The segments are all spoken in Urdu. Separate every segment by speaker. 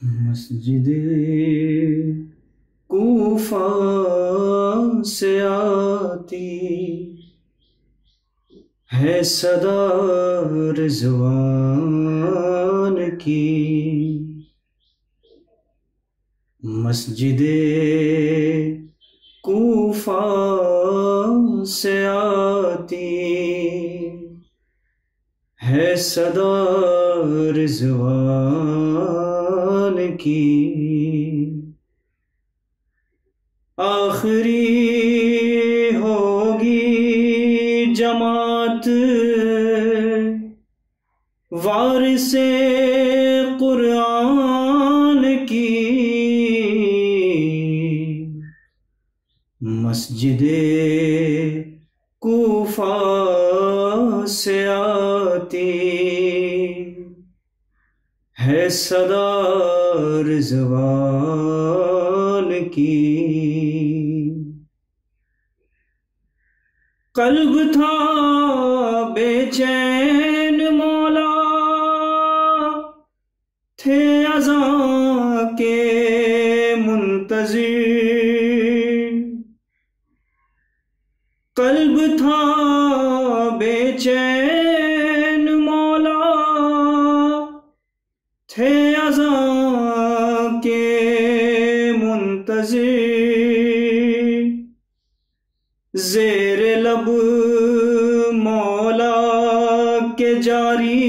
Speaker 1: مسجد کوفہ سے آتی ہے صدا رضوان کی، مسجد کوفہ سے آتی ہے صدا رضوان کی، آخری ہوگی جماعت وارث قرآن کی، مسجد کوفہ سے آتی ہے صدا رضوان کی، قلب تھا بے چین مولا تھے اذان کے منتظر، قلب تھا بے چین مولا تھے اذان کے منتظر، زیر لب مولا کے جاری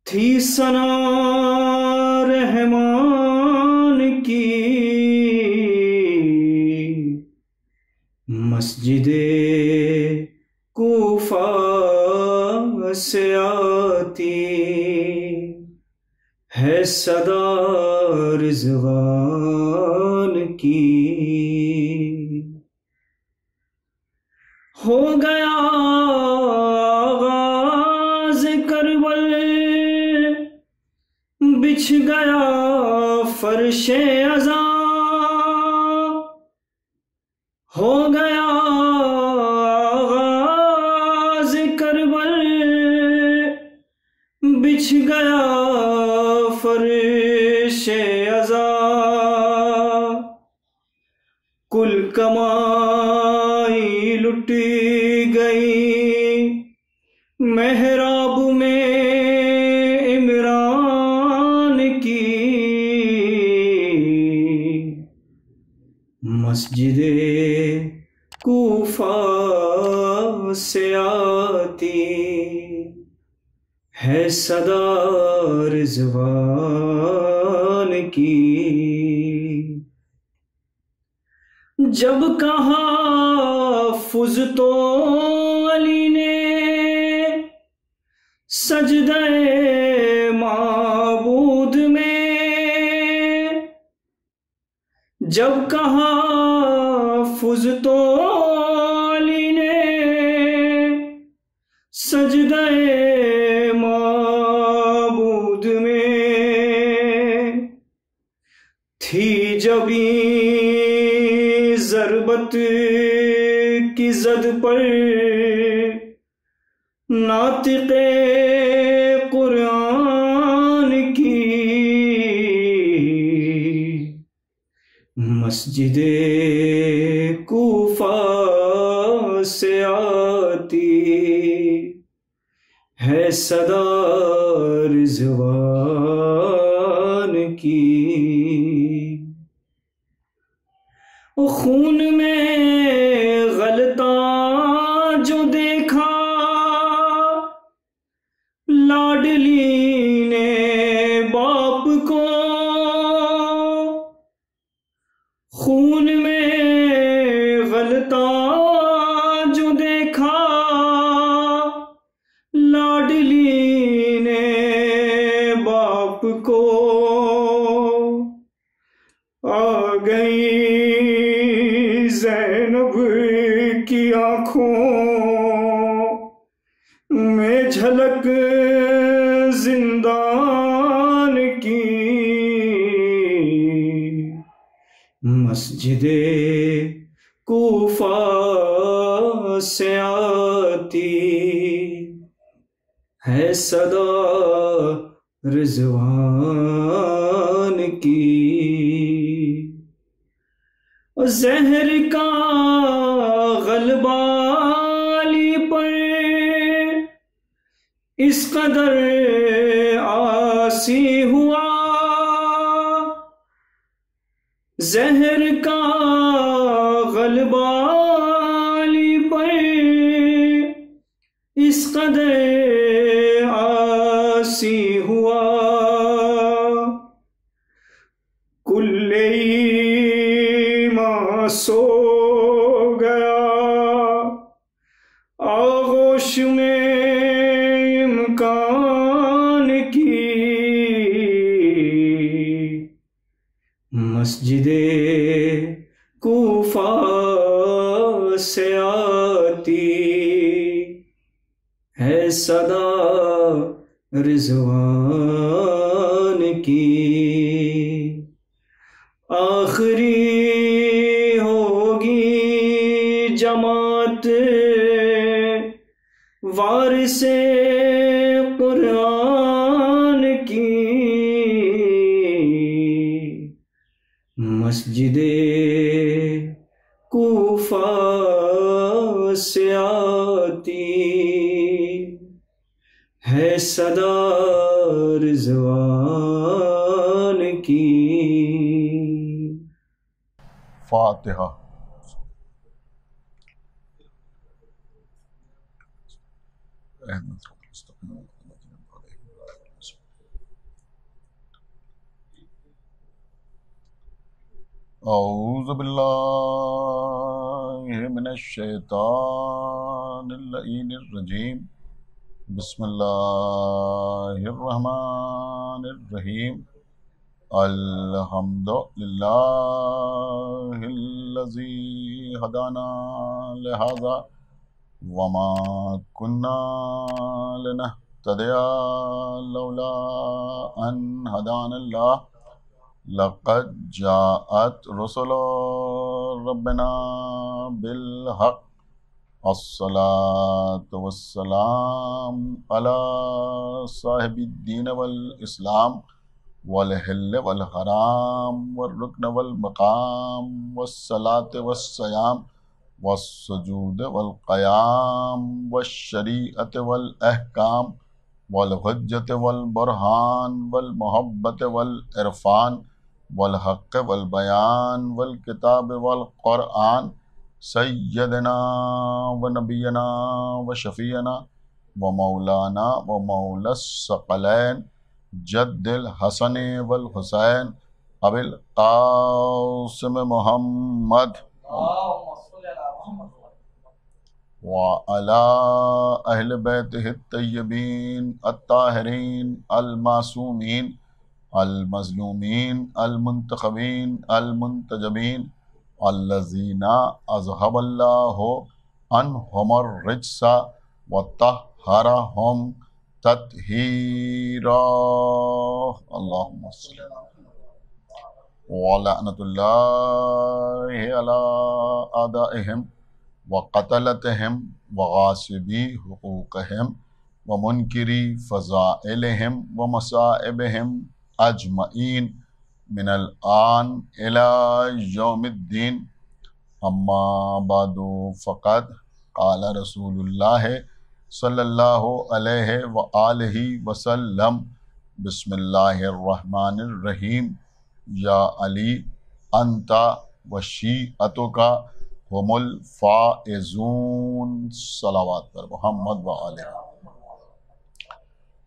Speaker 1: تھی ثنا رحمان کی، مسجد کوفہ سے آتی ہے صدا رضوان کی، ہو گیا آغاز کربل بچھ گیا فرش عزاں، ہو گیا آغاز کربل بچھ گیا فرش عزاں، کل کمائی لٹ گئی محراب میں عمران کی، مسجد کوفہ سے آتی ہے صدا رضوان کی، جب کہا فز تو علی نے سجدہ معبود میں، جب کہا فز تو علی نے سجدہ معبود میں، تھی جبیں ضربت کی زد پر ناطق قرآن کی، مسجد کوفہ سے آتی ہے صدا رضوان کی، خون میں غلطہ جو دیکھا لاڈلی نے باپ کو، خون میں غلطہ جو دیکھا لاڈلی نے باپ کو، آ گئی زینب کی آنکھوں میں جھلک زندان کی، مسجد کوفہ سے آتی ہے صدا رضوان کی، زہر کا غلبہ علی پر اس قدر آسی ہوا، زہر کا غلبہ علی پر اس قدر آسی ہوا، کل ایمان سو گیا آغوش میں امکان کی، مسجد کوفہ سے آتی ہے صدا رضوان کی، آخری ہوگی جماعت وارث قرآن کی، مسجد کوفہ سے آتی ہے صدا رضوان کی۔
Speaker 2: فاتحہ۔ اعوذ باللہ من الشیطان اللعین الرجیم، بسم اللہ الرحمن الرحیم، الحمد للہ الذی ہدانا لہذا وما كنا لنهتدي لولا ان هدانا الله لقد جاءت رسل ربنا بالحق الصلاة والسلام على صاحب الدين والإسلام والحل والحرام والركن والمقام والصلاة والصيام والسجود والقيام والشريعة والأحكام والحجة والبرهان والمحبة والعرفان والحق والبيان والكتاب والقرآن سيدنا ونبينا وشفيعنا ومولانا ومولى الثقلين جد الحسن والحسين أبي القاسم محمد وعلى أهل بيته الطيبين الطاهرين المعصومين المظلومين المنتخبين المنتجبين الذين أذهب الله عنهم الرجس وطهرهم تطهيرا اللهم صل ولعنة الله على أعدائهم وقتلتهم وغاصبي حقوقهم ومنكري فضائلهم ومصائبهم أجمعين من الآن إلى يوم الدين أما بعد فقد قال رسول الله صلى الله عليه وآله وسلم بسم الله الرحمن الرحيم يا علي أنت وشيعتك هم الفائزون صلوات پر محمد وآلہ۔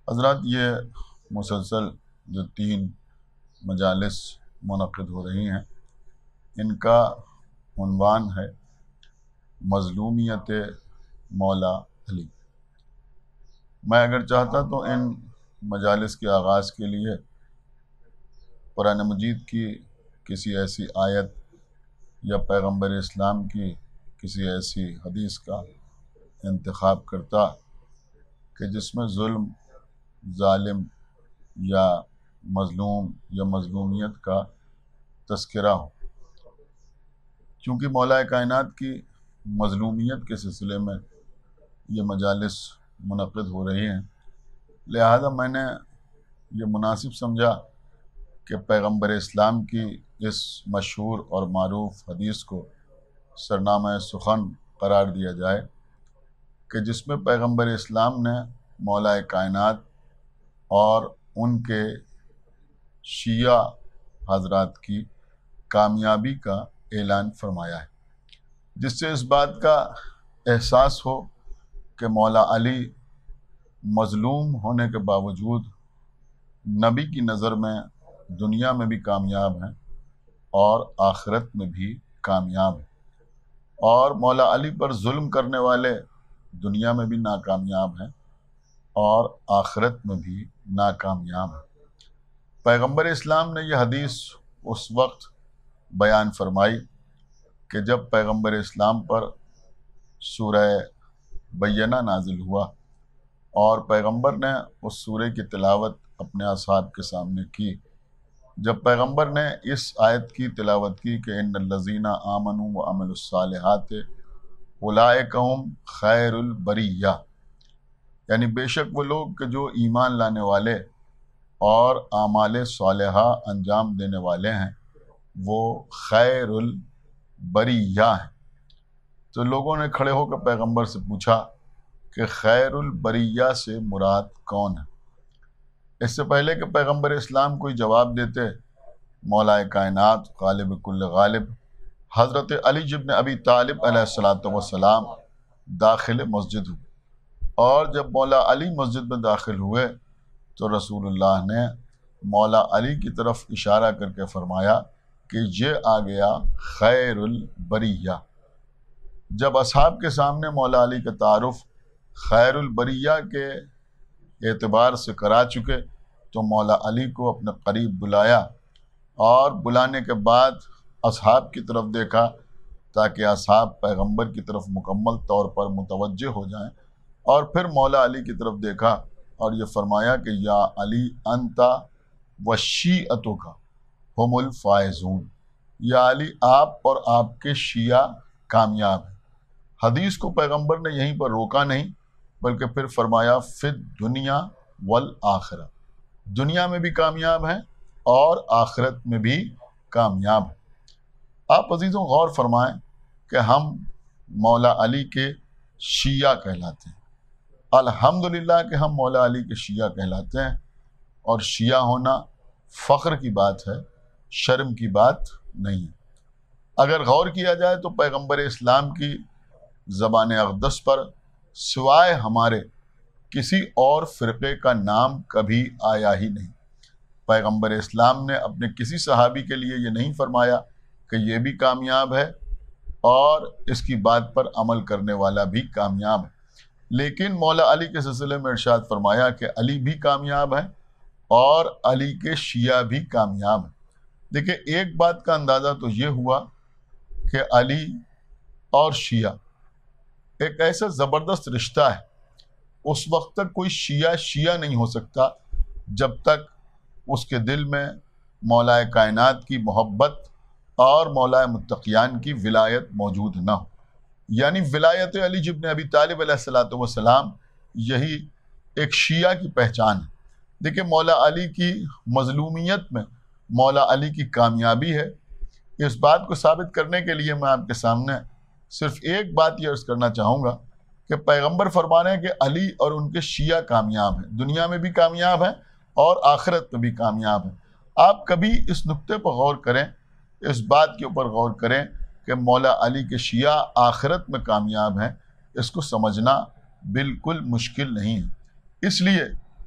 Speaker 2: حضرات، یہ مسلسل جو 3 مجالس منعقد ہو رہی ہیں، ان کا عنوان ہے مظلومیت مولا علی۔ میں اگر چاہتا تو ان مجالس کے آغاز کے لیے قرآن مجید کی کسی ایسی آیت یا پیغمبر اسلام کی کسی ایسی حدیث کا انتخاب کرتا کہ جس میں ظلم، ظالم یا مظلوم یا مظلومیت کا تذکرہ ہو، چونکہ مولا کائنات کی مظلومیت کے سلسلے میں یہ مجالس منعقد ہو رہی ہیں، لہذا میں نے یہ مناسب سمجھا کہ پیغمبر اسلام کی اس مشہور اور معروف حدیث کو سرنامہ سخن قرار دیا جائے کہ جس میں پیغمبر اسلام نے مولا کائنات اور ان کے شیعہ حضرات کی کامیابی کا اعلان فرمایا ہے، جس سے اس بات کا احساس ہو کہ مولا علی مظلوم ہونے کے باوجود نبی کی نظر میں دنیا میں بھی کامیاب ہیں اور آخرت میں بھی کامیاب ہیں، اور مولا علی پر ظلم کرنے والے دنیا میں بھی ناکامیاب ہیں اور آخرت میں بھی ناکامیاب ہیں۔ پیغمبر اسلام نے یہ حدیث اس وقت بیان فرمائی کہ جب پیغمبر اسلام پر سورہ بینہ نازل ہوا اور پیغمبر نے اس سورہ کی تلاوت اپنے اصحاب کے سامنے کی۔ جب پیغمبر نے اس آیت کی تلاوت کی کہ ان الذین آمنوا وعملوا الصالحات اولئک هم خیر البریہ، یعنی بے شک وہ لوگ کہ جو ایمان لانے والے اور اعمال صالحہ انجام دینے والے ہیں وہ خیر البریہ ہیں۔ تو لوگوں نے کھڑے ہو کر پیغمبر سے پوچھا کہ خیر البریہ سے مراد کون ہے؟ اس سے پہلے کہ پیغمبر اسلام کوئی جواب دیتے، مولا کائنات غالب کل غالب حضرت علی ابن ابی طالب علیہ السلام داخل مسجد ہوئے، اور جب مولا علی مسجد میں داخل ہوئے تو رسول اللہ نے مولا علی کی طرف اشارہ کر کے فرمایا کہ یہ آ گیا خیر البریہ۔ جب اصحاب کے سامنے مولا علی کا تعارف خیر البریہ کے اعتبار سے کرا چکے تو مولا علی کو اپنے قریب بلایا اور بلانے کے بعد اصحاب کی طرف دیکھا تاکہ اصحاب پیغمبر کی طرف مکمل طور پر متوجہ ہو جائیں، اور پھر مولا علی کی طرف دیکھا اور یہ فرمایا کہ یا علی انت وشیعتک ہم الفائزون، یا علی آپ اور آپ کے شیعہ کامیاب ہیں۔ حدیث کو پیغمبر نے یہیں پر روکا نہیں بلکہ پھر فرمایا فی الدنیا والآخرہ، دنیا میں بھی کامیاب ہیں اور آخرت میں بھی کامیاب ہیں۔ آپ عزیزوں غور فرمائیں کہ ہم مولا علی کے شیعہ کہلاتے ہیں، الحمدللہ کہ ہم مولا علی کے شیعہ کہلاتے ہیں، اور شیعہ ہونا فخر کی بات ہے، شرم کی بات نہیں ہے۔ اگر غور کیا جائے تو پیغمبر اسلام کی زبان اقدس پر سوائے ہمارے کسی اور فرقے کا نام کبھی آیا ہی نہیں۔ پیغمبر اسلام نے اپنے کسی صحابی کے لیے یہ نہیں فرمایا کہ یہ بھی کامیاب ہے اور اس کی بات پر عمل کرنے والا بھی کامیاب ہے، لیکن مولا علی کے سلسلے میں ارشاد فرمایا کہ علی بھی کامیاب ہے اور علی کے شیعہ بھی کامیاب ہیں۔ دیکھیں، ایک بات کا اندازہ تو یہ ہوا کہ علی اور شیعہ ایک ایسا زبردست رشتہ ہے، اس وقت تک کوئی شیعہ نہیں ہو سکتا جب تک اس کے دل میں مولا کائنات کی محبت اور مولا متقیان کی ولایت موجود نہ ہو، یعنی ولایت علی ابن ابی طالب علیہ السلام یہی ایک شیعہ کی پہچان ہے۔ دیکھیں، مولا علی کی مظلومیت میں مولا علی کی کامیابی ہے۔ اس بات کو ثابت کرنے کے لیے میں آپ کے سامنے صرف ایک بات یہ عرض کرنا چاہوں گا کہ پیغمبر فرما رہے ہیں کہ علی اور ان کے شیعہ کامیاب ہیں، دنیا میں بھی کامیاب ہیں اور آخرت میں بھی کامیاب ہیں۔ آپ کبھی اس نقطے پر غور کریں، اس بات کے اوپر غور کریں کہ مولا علی کے شیعہ آخرت میں کامیاب ہیں، اس کو سمجھنا بالکل مشکل نہیں ہے، اس لیے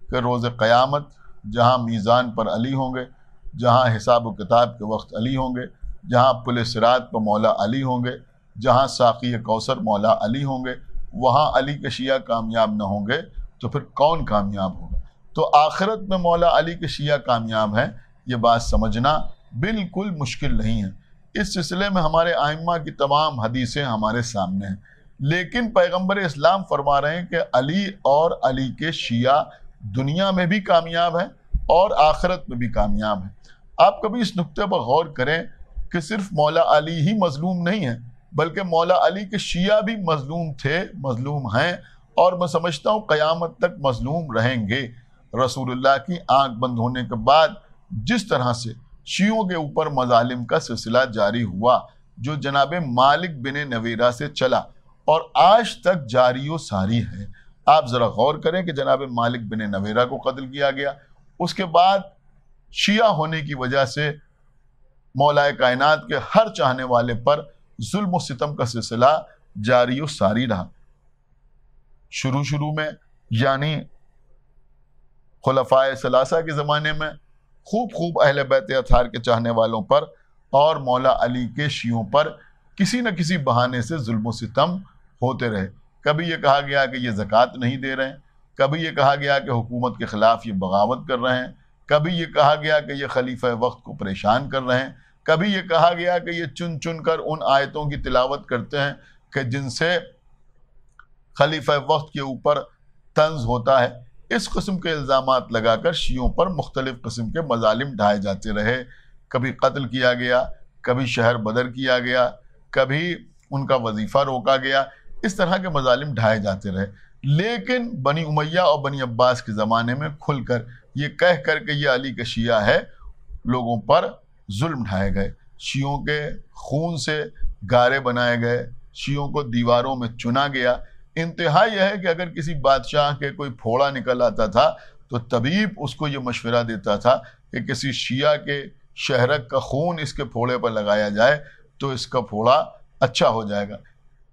Speaker 2: کہ روز قیامت جہاں میزان پر علی ہوں گے، جہاں حساب و کتاب کے وقت علی ہوں گے، جہاں پل صراط پر مولا علی ہوں گے، جہاں ساقی کوثر مولا علی ہوں گے، وہاں علی کے شیعہ کامیاب نہ ہوں گے تو پھر کون کامیاب ہوگا؟ تو آخرت میں مولا علی کے شیعہ کامیاب ہیں، یہ بات سمجھنا بالکل مشکل نہیں ہے۔ اس سلسلے میں ہمارے ائمہ کی تمام حدیثیں ہمارے سامنے ہیں، لیکن پیغمبر اسلام فرما رہے ہیں کہ علی اور علی کے شیعہ دنیا میں بھی کامیاب ہیں اور آخرت میں بھی کامیاب ہیں۔ آپ کبھی اس نقطے پر غور کریں کہ صرف مولا علی ہی مظلوم نہیں ہے بلکہ مولا علی کے شیعہ بھی مظلوم تھے، مظلوم ہیں، اور میں سمجھتا ہوں قیامت تک مظلوم رہیں گے۔ رسول اللہ کی آنکھ بند ہونے کے بعد جس طرح سے شیعوں کے اوپر مظالم کا سلسلہ جاری ہوا، جو جناب مالک بن نویرہ سے چلا اور آج تک جاری و ساری ہے۔ آپ ذرا غور کریں کہ جناب مالک بن نویرہ کو قتل کیا گیا، اس کے بعد شیعہ ہونے کی وجہ سے مولا کائنات کے ہر چاہنے والے پر ظلم و ستم کا سلسلہ جاری و ساری رہا۔ شروع میں یعنی خلفائے ثلاثہ کے زمانے میں خوب اہل بیت اطہار کے چاہنے والوں پر اور مولا علی کے شیعوں پر کسی نہ کسی بہانے سے ظلم و ستم ہوتے رہے۔ کبھی یہ کہا گیا کہ یہ زکوٰۃ نہیں دے رہے ہیں، کبھی یہ کہا گیا کہ حکومت کے خلاف یہ بغاوت کر رہے ہیں، کبھی یہ کہا گیا کہ یہ خلیفہ وقت کو پریشان کر رہے ہیں، کبھی یہ کہا گیا کہ یہ چن کر ان آیتوں کی تلاوت کرتے ہیں کہ جن سے خلیفہ وقت کے اوپر طنز ہوتا ہے۔ اس قسم کے الزامات لگا کر شیعوں پر مختلف قسم کے مظالم ڈھائے جاتے رہے۔ کبھی قتل کیا گیا، کبھی شہر بدر کیا گیا، کبھی ان کا وظیفہ روکا گیا، اس طرح کے مظالم ڈھائے جاتے رہے۔ لیکن بنی امیہ اور بنی عباس کے زمانے میں کھل کر یہ کہہ کر کہ یہ علی کا شیعہ ہے، لوگوں پر ظلم ڈھائے گئے، شیعوں کے خون سے گارے بنائے گئے، شیعوں کو دیواروں میں چنا گیا۔ انتہا یہ ہے کہ اگر کسی بادشاہ کے کوئی پھوڑا نکل آتا تھا تو طبیب اس کو یہ مشورہ دیتا تھا کہ کسی شیعہ کے شہرک کا خون اس کے پھوڑے پر لگایا جائے تو اس کا پھوڑا اچھا ہو جائے گا۔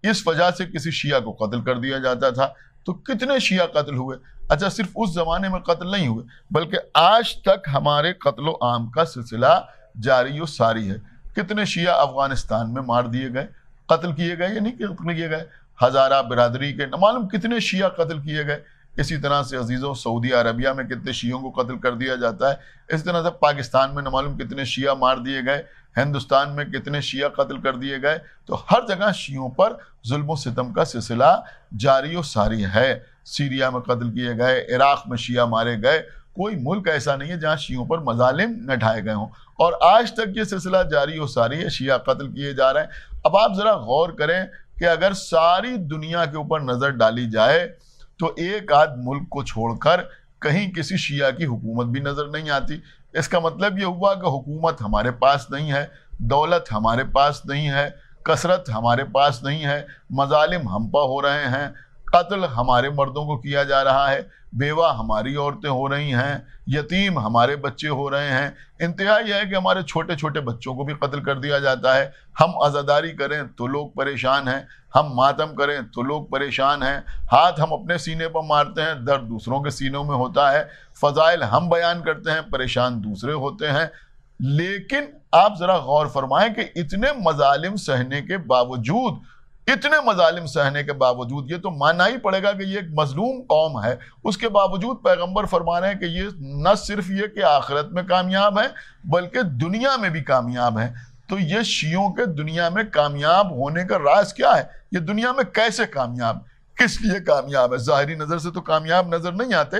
Speaker 2: اس وجہ سے کسی شیعہ کو قتل کر دیا جاتا تھا۔ تو کتنے شیعہ قتل ہوئے؟ اچھا، صرف اس زمانے میں قتل نہیں ہوئے بلکہ آج تک ہمارے قتل و عام کا سلسلہ جاری و ساری ہے۔ کتنے شیعہ افغانستان میں مار دیے گئے، قتل کیے گئے یا نہیں قتل کیے گئے؟ ہزارہ برادری کے نامعلوم کتنے شیعہ قتل کیے گئے۔ اسی طرح سے عزیزوں سعودی عربیہ میں کتنے شیعوں کو قتل کر دیا جاتا ہے۔ اسی طرح سے پاکستان میں نامعلوم کتنے شیعہ مار دیے گئے، ہندوستان میں کتنے شیعہ قتل کر دیے گئے۔ تو ہر جگہ شیعوں پر ظلم و ستم کا سلسلہ جاری و ساری ہے۔ سیریا میں قتل کیے گئے، عراق میں شیعہ مارے گئے، کوئی ملک ایسا نہیں ہے جہاں شیعوں پر مظالم نہ ڈھائے گئے ہوں، اور آج تک یہ سلسلہ جاری و ساری ہے، شیعہ قتل کیے جا رہے ہیں۔ اب آپ ذرا غور کریں کہ اگر ساری دنیا کے اوپر نظر ڈالی جائے تو ایک آدھ ملک کو چھوڑ کر کہیں کسی شیعہ کی حکومت بھی نظر نہیں آتی۔ اس کا مطلب یہ ہوا کہ حکومت ہمارے پاس نہیں ہے، دولت ہمارے پاس نہیں ہے، کثرت ہمارے پاس نہیں ہے، مظالم ہم پہ ہو رہے ہیں، قتل ہمارے مردوں کو کیا جا رہا ہے، بیوہ ہماری عورتیں ہو رہی ہیں، یتیم ہمارے بچے ہو رہے ہیں۔ انتہا یہ ہے کہ ہمارے چھوٹے چھوٹے بچوں کو بھی قتل کر دیا جاتا ہے۔ ہم عزاداری کریں تو لوگ پریشان ہیں، ہم ماتم کریں تو لوگ پریشان ہیں، ہاتھ ہم اپنے سینے پر مارتے ہیں، درد دوسروں کے سینوں میں ہوتا ہے، فضائل ہم بیان کرتے ہیں، پریشان دوسرے ہوتے ہیں۔ لیکن آپ ذرا غور فرمائیں کہ اتنے مظالم سہنے کے باوجود یہ تو ماننا ہی پڑے گا کہ یہ ایک مظلوم قوم ہے، اس کے باوجود پیغمبر فرما رہے ہیں کہ یہ نہ صرف یہ کہ آخرت میں کامیاب ہے بلکہ دنیا میں بھی کامیاب ہے۔ تو یہ شیعوں کے دنیا میں کامیاب ہونے کا راز کیا ہے؟ یہ دنیا میں کیسے کامیاب، کس لیے کامیاب ہے؟ ظاہری نظر سے تو کامیاب نظر نہیں آتے۔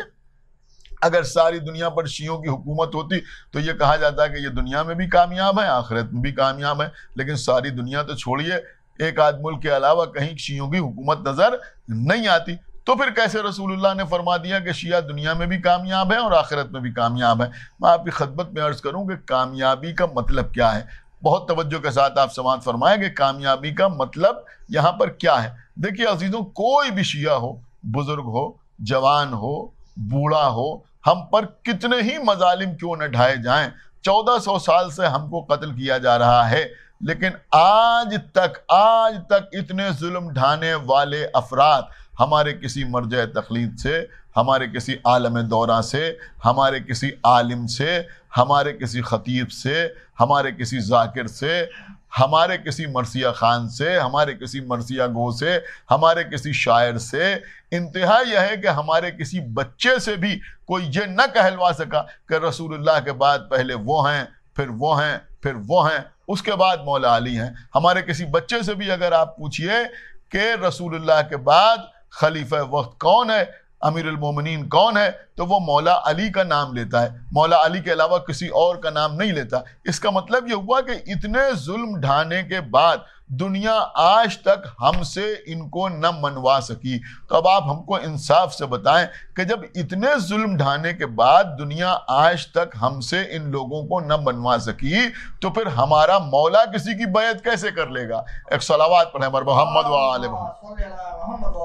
Speaker 2: اگر ساری دنیا پر شیعوں کی حکومت ہوتی تو یہ کہا جاتا ہے کہ یہ دنیا میں بھی کامیاب ہے، آخرت میں بھی کامیاب ہے، لیکن ساری دنیا تو چھوڑیے، ایک آدھ ملک کے علاوہ کہیں شیعوں کی حکومت نظر نہیں آتی۔ تو پھر کیسے رسول اللہ نے فرما دیا کہ شیعہ دنیا میں بھی کامیاب ہے اور آخرت میں بھی کامیاب ہے؟ میں آپ کی خدمت میں عرض کروں کہ کامیابی کا مطلب کیا ہے؟ بہت توجہ کے ساتھ آپ سماعت فرمائیں کہ کامیابی کا مطلب یہاں پر کیا ہے۔ دیکھیے عزیزوں، کوئی بھی شیعہ ہو، بزرگ ہو، جوان ہو، بوڑھا ہو، ہم پر کتنے ہی مظالم کیوں نہ ڈھائے جائیں، 1400 سال سے ہم کو قتل کیا جا رہا ہے، لیکن آج تک اتنے ظلم ڈھانے والے افراد ہمارے کسی مرجع تقلید سے، ہمارے کسی عالم دورہ سے، ہمارے کسی عالم سے، ہمارے کسی خطیب سے، ہمارے کسی ذاکر سے، ہمارے کسی مرثیہ خان سے، ہمارے کسی مرثیہ گو سے، ہمارے کسی شاعر سے، انتہا یہ ہے کہ ہمارے کسی بچے سے بھی کوئی یہ نہ کہلوا سکا کہ رسول اللہ کے بعد پہلے وہ ہیں، پھر وہ ہیں، پھر وہ ہیں، اس کے بعد مولا علی ہیں۔ ہمارے کسی بچے سے بھی اگر آپ پوچھئے کہ رسول اللہ کے بعد خلیفہ وقت کون ہے، امیر المومنین کون ہے تو وہ مولا علی کا نام لیتا ہے، مولا علی کے علاوہ کسی اور کا نام نہیں لیتا۔ اس کا مطلب یہ ہوا کہ اتنے ظلم ڈھانے کے بعد دنیا آج تک ہم سے ان کو نہ منوا سکی۔ تو اب آپ ہم کو انصاف سے بتائیں کہ جب اتنے ظلم ڈھانے کے بعد دنیا آج تک ہم سے ان لوگوں کو نہ منوا سکی تو پھر ہمارا مولا کسی کی بیعت کیسے کر لے گا؟ ایک صلوات پڑھیں بر محمد و آل محمد۔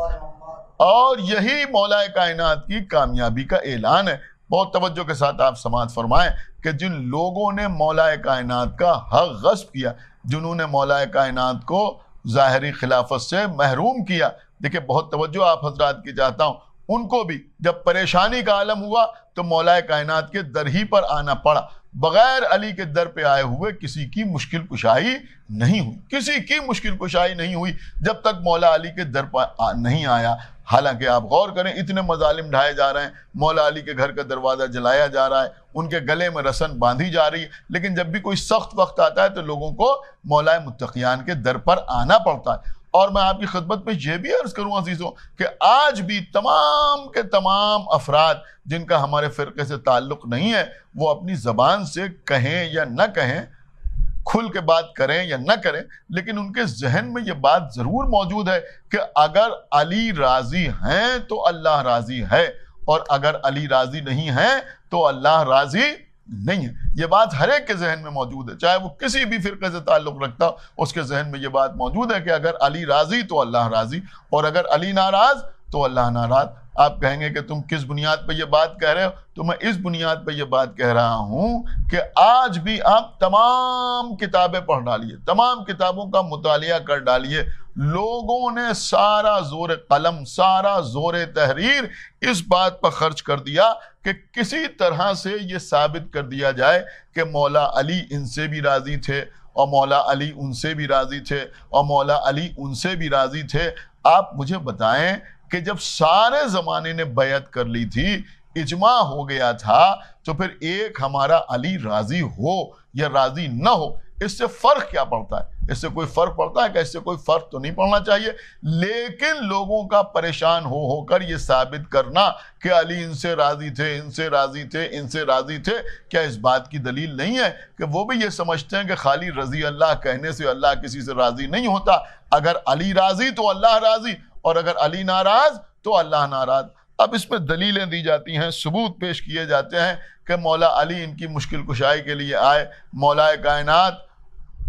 Speaker 2: اور یہی مولا کائنات کی کامیابی کا اعلان ہے۔ بہت توجہ کے ساتھ آپ سماعت فرمائیں کہ جن لوگوں نے مولا کائنات کا حق غصب کیا، جنہوں نے مولا کائنات کو ظاہری خلافت سے محروم کیا، دیکھیں بہت توجہ آپ حضرات کی چاہتا ہوں، ان کو بھی جب پریشانی کا عالم ہوا تو مولا کائنات کے در ہی پر آنا پڑا۔ بغیر علی کے در پہ آئے ہوئے کسی کی مشکل کشائی نہیں ہوئی، کسی کی مشکل کشائی نہیں ہوئی جب تک مولا علی کے در پر نہیں آیا۔ حالانکہ آپ غور کریں اتنے مظالم ڈھائے جا رہے ہیں، مولا علی کے گھر کا دروازہ جلایا جا رہا ہے، ان کے گلے میں رسن باندھی جا رہی ہے، لیکن جب بھی کوئی سخت وقت آتا ہے تو لوگوں کو مولا متقیان کے در پر آنا پڑتا ہے۔ اور میں آپ کی خدمت میں یہ بھی عرض کروں عزیزوں کہ آج بھی تمام کے تمام افراد جن کا ہمارے فرقے سے تعلق نہیں ہے وہ اپنی زبان سے کہیں یا نہ کہیں، کھل کے بات کریں یا نہ کریں، لیکن ان کے ذہن میں یہ بات ضرور موجود ہے کہ اگر علی راضی ہیں تو اللہ راضی ہے، اور اگر علی راضی نہیں ہیں تو اللہ راضی نہیں ہے۔ یہ بات ہر ایک کے ذہن میں موجود ہے، چاہے وہ کسی بھی فرقے سے تعلق رکھتا ہو، اس کے ذہن میں یہ بات موجود ہے کہ اگر علی راضی تو اللہ راضی، اور اگر علی ناراض تو اللہ ناراض۔ آپ کہیں گے کہ تم کس بنیاد پہ یہ بات کہہ رہے ہو؟ تو میں اس بنیاد پہ یہ بات کہہ رہا ہوں کہ آج بھی آپ تمام کتابیں پڑھ ڈالیے، تمام کتابوں کا مطالعہ کر ڈالیے، لوگوں نے سارا زور قلم، سارا زور تحریر اس بات پر خرچ کر دیا کہ کسی طرح سے یہ ثابت کر دیا جائے کہ مولا علی ان سے بھی راضی تھے، اور مولا علی ان سے بھی راضی تھے، اور مولا علی ان سے بھی راضی تھے۔ آپ مجھے بتائیں کہ جب سارے زمانے نے بیعت کر لی تھی، اجماع ہو گیا تھا، تو پھر ایک ہمارا علی راضی ہو یا راضی نہ ہو، اس سے فرق کیا پڑتا ہے؟ اس سے کوئی فرق پڑتا ہے کہ اس سے کوئی فرق تو نہیں پڑنا چاہیے، لیکن لوگوں کا پریشان ہو کر یہ ثابت کرنا کہ علی ان سے راضی تھے، ان سے راضی تھے، ان سے راضی تھے، کیا اس بات کی دلیل نہیں ہے کہ وہ بھی یہ سمجھتے ہیں کہ خالی رضی اللہ کہنے سے اللہ کسی سے راضی نہیں ہوتا؟ اگر علی راضی تو اللہ راضی، اور اگر علی ناراض تو اللہ ناراض۔ اب اس میں دلیلیں دی جاتی ہیں، ثبوت پیش کیے جاتے ہیں کہ مولا علی ان کی مشکل کشائی کے لیے آئے، مولا کائنات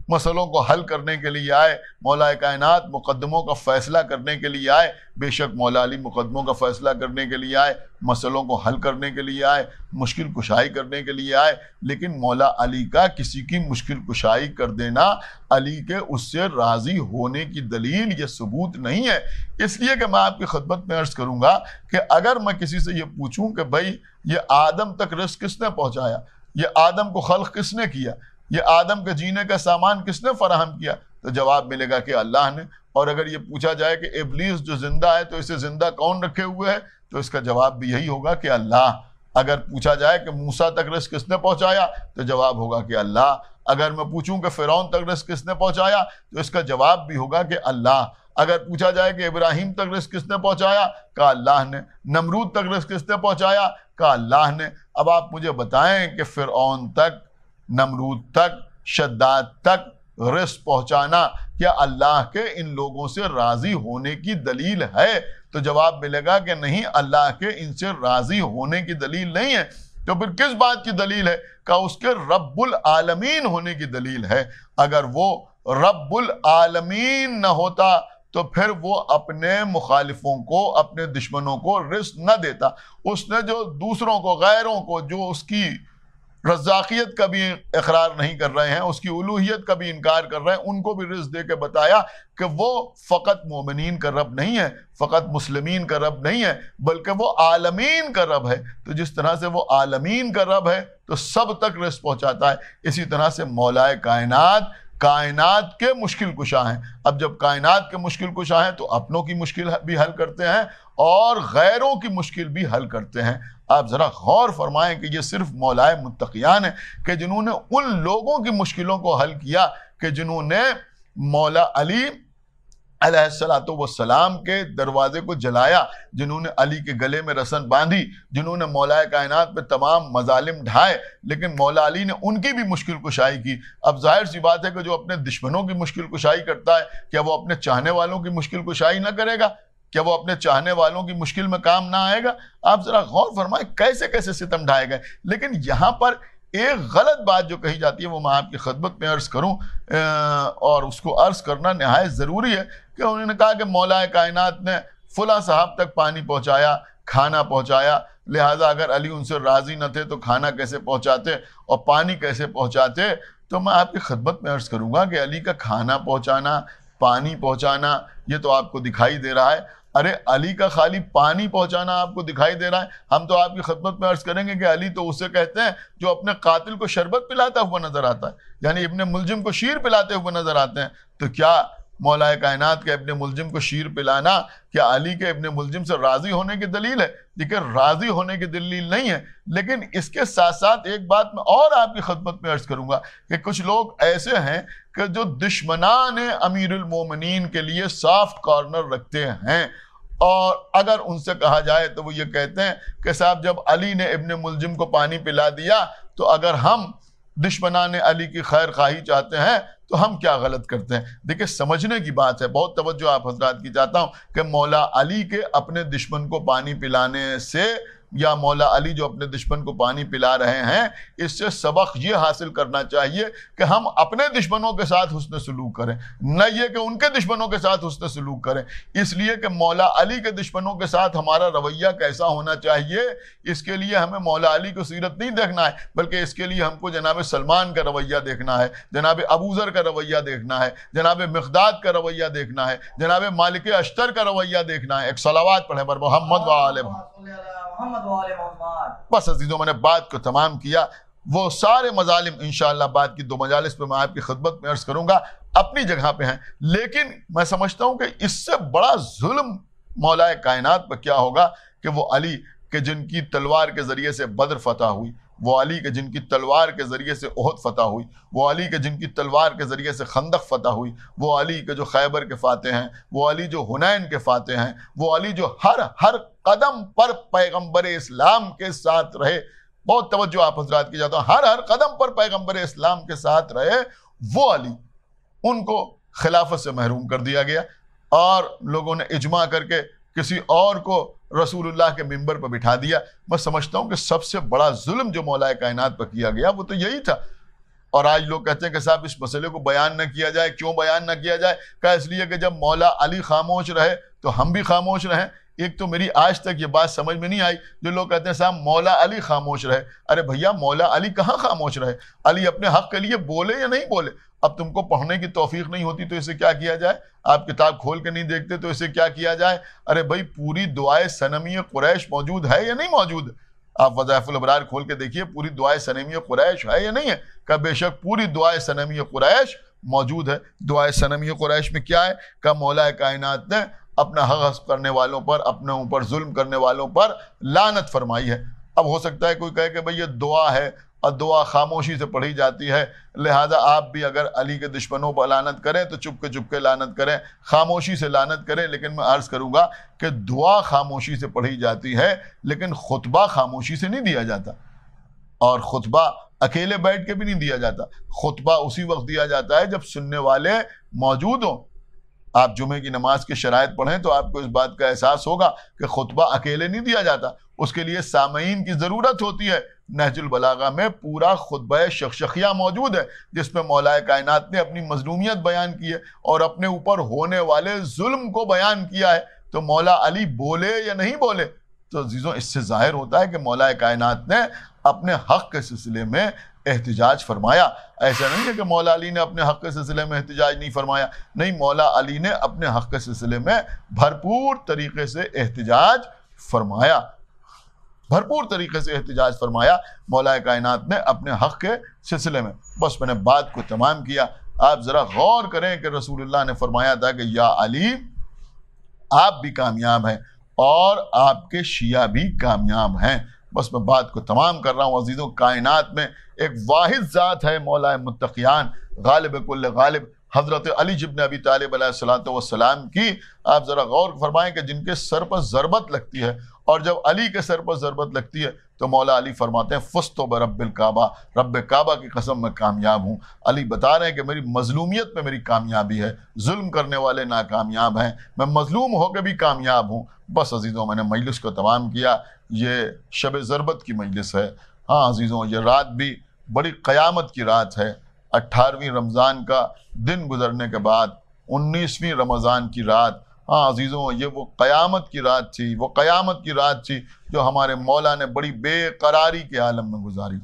Speaker 2: مسئلوں کو حل کرنے کے لیے آئے، مولا کائنات مقدموں کا فیصلہ کرنے کے لیے آئے۔ بے شک مولا علی مقدموں کا فیصلہ کرنے کے لیے آئے، مسئلوں کو حل کرنے کے لیے آئے، مشکل کشائی کرنے کے لیے آئے، لیکن مولا علی کا کسی کی مشکل کشائی کر دینا علی کے اس سے راضی ہونے کی دلیل، یہ ثبوت نہیں ہے۔ اس لیے کہ میں آپ کی خدمت میں عرض کروں گا کہ اگر میں کسی سے یہ پوچھوں کہ بھائی یہ آدم تک رزق کس نے پہنچایا، یہ آدم کو خلق کس نے کیا، یہ آدم کے جینے کا سامان کس نے فراہم کیا، تو جواب ملے گا کہ اللہ نے۔ اور اگر یہ پوچھا جائے کہ ابلیس جو زندہ ہے تو اسے زندہ کون رکھے ہوئے ہے، تو اس کا جواب بھی یہی ہوگا کہ اللہ۔ اگر پوچھا جائے کہ موسیٰ تک رزق کس نے پہنچایا تو جواب ہوگا کہ اللہ۔ اگر میں پوچھوں کہ فرعون تک رزق کس نے پہنچایا تو اس کا جواب بھی ہوگا کہ اللہ۔ اگر پوچھا جائے کہ ابراہیم تک رزق کس نے پہنچایا، کہا اللہ نے۔ نمرود تک رزق کس نے پہنچایا، کہا اللہ نے۔ اب آپ مجھے بتائیں کہ فرعون تک، نمرود تک، شداد تک رزق پہنچانا کیا اللہ کے ان لوگوں سے راضی ہونے کی دلیل ہے؟ تو جواب ملے گا کہ نہیں، اللہ کے ان سے راضی ہونے کی دلیل نہیں ہے۔ تو پھر کس بات کی دلیل ہے؟ کہ اس کے رب العالمین ہونے کی دلیل ہے۔ اگر وہ رب العالمین نہ ہوتا تو پھر وہ اپنے مخالفوں کو، اپنے دشمنوں کو رزق نہ دیتا۔ اس نے جو دوسروں کو، غیروں کو، جو اس کی رزاقیت کا بھی اقرار نہیں کر رہے ہیں، اس کی الوہیت کا بھی انکار کر رہے ہیں، ان کو بھی رزق دے کے بتایا کہ وہ فقط مومنین کا رب نہیں ہے، فقط مسلمین کا رب نہیں ہے، بلکہ وہ عالمین کا رب ہے۔ تو جس طرح سے وہ عالمین کا رب ہے تو سب تک رزق پہنچاتا ہے، اسی طرح سے مولا کائنات کائنات کے مشکل کشا ہیں۔ اب جب کائنات کے مشکل کشا ہیں تو اپنوں کی مشکل بھی حل کرتے ہیں اور غیروں کی مشکل بھی حل کرتے ہیں۔ آپ ذرا غور فرمائیں کہ یہ صرف مولا متقیان ہیں کہ جنہوں نے ان لوگوں کی مشکلوں کو حل کیا کہ جنہوں نے مولا علی علیہ الصلوۃ والسلام کے دروازے کو جلایا، جنہوں نے علی کے گلے میں رسن باندھی، جنہوں نے مولا کائنات پہ تمام مظالم ڈھائے، لیکن مولا علی نے ان کی بھی مشکل کشائی کی۔ اب ظاہر سی بات ہے کہ جو اپنے دشمنوں کی مشکل کشائی کرتا ہے، کیا وہ اپنے چاہنے والوں کی مشکل کشائی نہ کرے گا؟ کیا وہ اپنے چاہنے والوں کی مشکل میں کام نہ آئے گا؟ آپ ذرا غور فرمائیں کیسے کیسے ستم ڈھائے گئے۔ لیکن یہاں پر ایک غلط بات جو کہی جاتی ہے وہ میں آپ کی خدمت میں عرض کروں، اور اس کو عرض کرنا نہایت ضروری ہے، کہ انہوں نے کہا کہ مولا کائنات نے فلاں صاحب تک پانی پہنچایا، کھانا پہنچایا، لہٰذا اگر علی ان سے راضی نہ تھے تو کھانا کیسے پہنچاتے اور پانی کیسے پہنچاتے؟ تو میں آپ کی خدمت میں عرض کروں گا کہ علی کا کھانا پہنچانا، پانی پہنچانا، یہ تو آپ کو دکھائی دے رہا ہے۔ ارے علی کا خالی پانی پہنچانا آپ کو دکھائی دے رہا ہے؟ ہم تو آپ کی خدمت میں عرض کریں گے کہ علی تو اسے کہتے ہیں جو اپنے قاتل کو شربت پلاتا ہوا نظر آتا ہے، یعنی ابن ملجم کو شیر پلاتے ہوئے نظر آتے ہیں۔ تو کیا مولا کائنات کے ابن ملجم کو شیر پلانا کیا علی کے ابن ملجم سے راضی ہونے کی دلیل ہے؟ دیکھیں راضی ہونے کی دلیل نہیں ہے، لیکن اس کے ساتھ ساتھ ایک بات میں اور آپ کی خدمت میں عرض کروں گا کہ کچھ لوگ ایسے ہیں کہ جو دشمنان امیر المومنین کے لیے سافٹ کارنر رکھتے ہیں، اور اگر ان سے کہا جائے تو وہ یہ کہتے ہیں کہ صاحب جب علی نے ابن ملجم کو پانی پلا دیا تو اگر ہم دشمنان علی کی خیر خواہی چاہتے ہیں تو ہم کیا غلط کرتے ہیں؟ دیکھیں سمجھنے کی بات ہے، بہت توجہ آپ حضرات کی چاہتا ہوں کہ مولا علی کے اپنے دشمن کو پانی پلانے سے، یا مولا علی جو اپنے دشمن کو پانی پلا رہے ہیں، اس سے سبق یہ حاصل کرنا چاہیے کہ ہم اپنے دشمنوں کے ساتھ حسن سلوک کریں، نہ یہ کہ ان کے دشمنوں کے ساتھ حسن سلوک کریں۔ اس لیے کہ مولا علی کے دشمنوں کے ساتھ ہمارا رویہ کیسا ہونا چاہیے، اس کے لیے ہمیں مولا علی کو سیرت نہیں دیکھنا ہے، بلکہ اس کے لیے ہم کو جناب سلمان کا رویہ دیکھنا ہے، جناب ابوذر کا رویہ دیکھنا ہے، جناب مقداد کا رویہ دیکھنا ہے، جناب مالک اشتر کا رویہ دیکھنا ہے۔ ایک صلوات پڑھیں بر محمد وآل محمد۔ بس عزیزوں، میں نے بات کو تمام کیا۔ وہ سارے مظالم انشاءاللہ بعد کی 2 مجالس پہ میں آپ کی خدمت میں عرض کروں گا، اپنی جگہ پہ ہیں، لیکن میں سمجھتا ہوں کہ اس سے بڑا ظلم مولا کائنات پہ کیا ہوگا کہ وہ علی کہ جن کی تلوار کے ذریعے سے بدر فتح ہوئی، وہ علی کے جن کی تلوار کے ذریعے سے احد فتح ہوئی، وہ علی کے جن کی تلوار کے ذریعے سے خندق فتح ہوئی، وہ علی کے جو خیبر کے فاتح ہیں، وہ علی جو حنین کے فاتح ہیں، وہ علی جو ہر قدم پر پیغمبر اسلام کے ساتھ رہے۔ بہت توجہ آپ حضرات کی جاتا ہوں، ہر قدم پر پیغمبر اسلام کے ساتھ رہے، وہ علی، ان کو خلافت سے محروم کر دیا گیا، اور لوگوں نے اجماع کر کے کسی اور کو رسول اللہ کے منبر پر بٹھا دیا۔ میں سمجھتا ہوں کہ سب سے بڑا ظلم جو مولا کائنات پر کیا گیا وہ تو یہی تھا۔ اور آج لوگ کہتے ہیں کہ صاحب اس مسئلے کو بیان نہ کیا جائے، کیوں بیان نہ کیا جائے؟ کہ اس لیے کہ جب مولا علی خاموش رہے تو ہم بھی خاموش رہیں۔ ایک تو میری آج تک یہ بات سمجھ میں نہیں آئی، جو لوگ کہتے ہیں صاحب مولا علی خاموش رہے۔ ارے بھیا مولا علی کہاں خاموش رہے؟ علی اپنے حق کے لیے بولے یا نہیں بولے؟ اب تم کو پڑھنے کی توفیق نہیں ہوتی تو اسے کیا کیا جائے؟ آپ کتاب کھول کے نہیں دیکھتے تو اسے کیا کیا جائے؟ ارے بھائی پوری دعائے صنمی قریش موجود ہے یا نہیں موجود؟ آپ وظائف الابرار کھول کے دیکھیے، پوری دعائے صنمی قریش ہے یا نہیں ہے؟ کہ بے شک پوری دعائے صنمی قریش موجود ہے۔ دعائے صنمی قریش میں کیا ہے کہ مولا کائنات نے اپنا حق غصب کرنے والوں پر، اپنے اوپر ظلم کرنے والوں پر لعنت فرمائی ہے۔ اب ہو سکتا ہے کوئی کہے کہ بھئی یہ دعا ہے اور دعا خاموشی سے پڑھی جاتی ہے، لہذا آپ بھی اگر علی کے دشمنوں پر لعنت کریں تو چپ کے لعنت کریں، خاموشی سے لعنت کریں۔ لیکن میں عرض کروں گا کہ دعا خاموشی سے پڑھی جاتی ہے، لیکن خطبہ خاموشی سے نہیں دیا جاتا، اور خطبہ اکیلے بیٹھ کے بھی نہیں دیا جاتا۔ خطبہ اسی وقت دیا جاتا ہے جب سننے والے موجود ہوں۔ آپ جمعے کی نماز کے شرائط پڑھیں تو آپ کو اس بات کا احساس ہوگا کہ خطبہ اکیلے نہیں دیا جاتا، اس کے لیے سامعین کی ضرورت ہوتی ہے۔ نہج البلاغہ میں پورا خطبہ شخشقیہ موجود ہے، جس میں مولا کائنات نے اپنی مظلومیت بیان کی ہے اور اپنے اوپر ہونے والے ظلم کو بیان کیا ہے۔ تو مولا علی بولے یا نہیں بولے؟ تو عزیزوں اس سے ظاہر ہوتا ہے کہ مولا کائنات نے اپنے حق کے سلسلے میں احتجاج فرمایا۔ ایسا نہیں ہے کہ مولا علی نے اپنے حق کے سلسلے میں احتجاج نہیں فرمایا، نہیں، مولا علی نے اپنے حق کے سلسلے میں بھرپور طریقے سے احتجاج فرمایا، بھرپور طریقے سے احتجاج فرمایا مولا کائنات نے اپنے حق کے سلسلے میں۔ بس میں نے بات کو تمام کیا۔ آپ ذرا غور کریں کہ رسول اللہ نے فرمایا تھا کہ یا علی آپ بھی کامیاب ہیں اور آپ کے شیعہ بھی کامیاب ہیں۔ بس میں بات کو تمام کر رہا ہوں عزیزوں۔ کائنات میں ایک واحد ذات ہے مولا متقیان، غالب کل غالب، حضرت علی ابن ابی طالب علیہ الصلوۃ والسلام کی آپ ذرا غور فرمائیں کہ جن کے سر پر ضربت لگتی ہے، اور جب علی کے سر پر ضربت لگتی ہے تو مولا علی فرماتے ہیں فزت برب الکعبہ، رب کعبہ کی قسم میں کامیاب ہوں۔ علی بتا رہے ہیں کہ میری مظلومیت میں میری کامیابی ہے، ظلم کرنے والے ناکامیاب ہیں، میں مظلوم ہو کے بھی کامیاب ہوں۔ بس عزیزوں، میں نے مجلس کو تمام کیا، یہ شب ضربت کی مجلس ہے۔ ہاں عزیزوں، یہ رات بھی بڑی قیامت کی رات ہے۔ 18ویں رمضان کا دن گزرنے کے بعد 19ویں رمضان کی رات، ہاں عزیزوں، یہ وہ قیامت کی رات تھی، وہ قیامت کی رات تھی جو ہمارے مولا نے بڑی بے قراری کے عالم میں گزاری،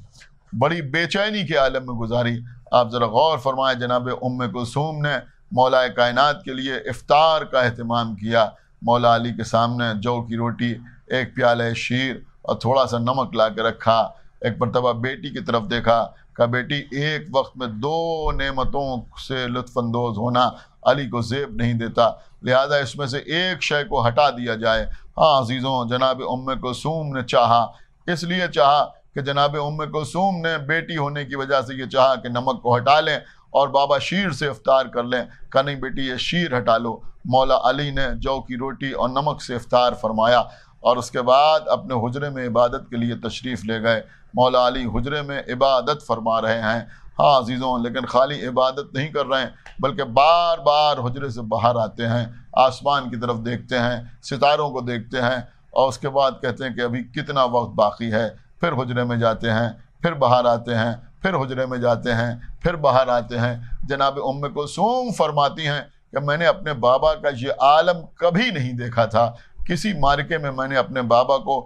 Speaker 2: بڑی بے چینی کے عالم میں گزاری۔ آپ ذرا غور فرمائیں، جناب ام کلثوم نے مولا کائنات کے لیے افطار کا اہتمام کیا۔ مولا علی کے سامنے جو کی روٹی، ایک پیالہ شیر اور تھوڑا سا نمک لا کے رکھا۔ ایک مرتبہ بیٹی کی طرف دیکھا، کہا بیٹی ایک وقت میں 2 نعمتوں سے لطف اندوز ہونا علی کو زیب نہیں دیتا، لہذا اس میں سے ایک شے کو ہٹا دیا جائے۔ ہاں عزیزوں، جناب ام کلثوم نے چاہا، اس لیے چاہا کہ جناب ام کلثوم نے بیٹی ہونے کی وجہ سے یہ چاہا کہ نمک کو ہٹا لیں اور بابا شیر سے افطار کر لیں۔ کہا نہیں بیٹی، یہ شیر ہٹا لو۔ مولا علی نے جو کی روٹی اور نمک سے افطار فرمایا، اور اس کے بعد اپنے حجرے میں عبادت کے لیے تشریف لے گئے۔ مولا علی حجرے میں عبادت فرما رہے ہیں، ہاں عزیزوں، لیکن خالی عبادت نہیں کر رہے ہیں، بلکہ بار بار حجرے سے باہر آتے ہیں، آسمان کی طرف دیکھتے ہیں، ستاروں کو دیکھتے ہیں، اور اس کے بعد کہتے ہیں کہ ابھی کتنا وقت باقی ہے۔ پھر حجرے میں جاتے ہیں، پھر باہر آتے ہیں، پھر حجرے میں جاتے ہیں، پھر باہر آتے ہیں۔ جناب ام کلثوم فرماتی ہیں کہ میں نے اپنے بابا کا یہ عالم کبھی نہیں دیکھا تھا، کسی معرکے میں میں نے اپنے بابا کو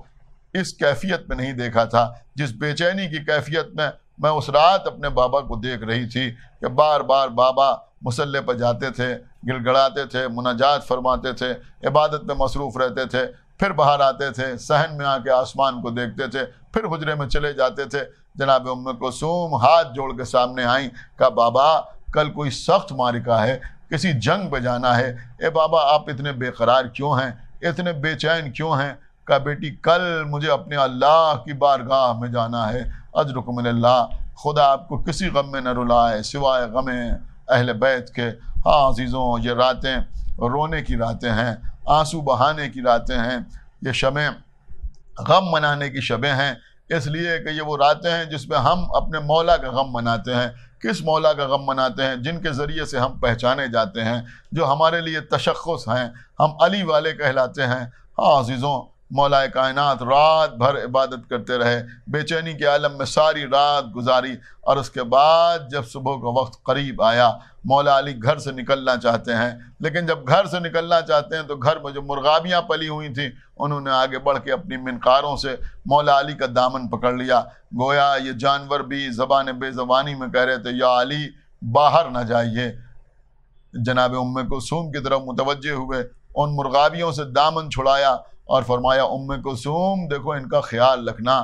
Speaker 2: اس کیفیت میں نہیں دیکھا تھا، جس بے چینی کی کیفیت میں میں اس رات اپنے بابا کو دیکھ رہی تھی کہ بار بار بابا مصلی پہ جاتے تھے، گڑ گڑاتے تھے، مناجات فرماتے تھے، عبادت میں مصروف رہتے تھے، پھر باہر آتے تھے، صحن میں آ کے آسمان کو دیکھتے تھے، پھر حجرے میں چلے جاتے تھے۔ جناب ام کلثوم ہاتھ جوڑ کے سامنے آئیں، کہا بابا کل کوئی سخت معرکہ ہے، کسی جنگ پہ جانا ہے، اے بابا آپ اتنے بے قرار کیوں ہیں، اتنے بے چین کیوں ہیں؟ کہا بیٹی کل مجھے اپنے اللہ کی بارگاہ میں جانا ہے، اجرکم من اللہ، خدا آپ کو کسی غم میں نہ رلائے سوائے غم اہل بیت کے۔ ہاں عزیزوں، یہ راتیں رونے کی راتیں ہیں، آنسو بہانے کی راتیں ہیں، یہ شبیں غم منانے کی شبیں ہیں، اس لیے کہ یہ وہ راتیں ہیں جس میں ہم اپنے مولا کا غم مناتے ہیں۔ کس مولا کا غم مناتے ہیں؟ جن کے ذریعے سے ہم پہچانے جاتے ہیں، جو ہمارے لیے تشخص ہیں، ہم علی والے کہلاتے ہیں۔ ہاں عزیزوں، مولا کائنات رات بھر عبادت کرتے رہے، بے چینی کے عالم میں ساری رات گزاری، اور اس کے بعد جب صبح کا وقت قریب آیا، مولا علی گھر سے نکلنا چاہتے ہیں، لیکن جب گھر سے نکلنا چاہتے ہیں تو گھر میں جو مرغابیاں پلی ہوئی تھیں انہوں نے آگے بڑھ کے اپنی منقاروں سے مولا علی کا دامن پکڑ لیا، گویا یہ جانور بھی زبان بے زبانی میں کہہ رہے تھے یا علی باہر نہ جائیے۔ جناب ام کلثوم کی طرف متوجہ ہوئے، ان مرغابیوں سے دامن چھڑایا اور فرمایا ام کلثوم دیکھو ان کا خیال رکھنا،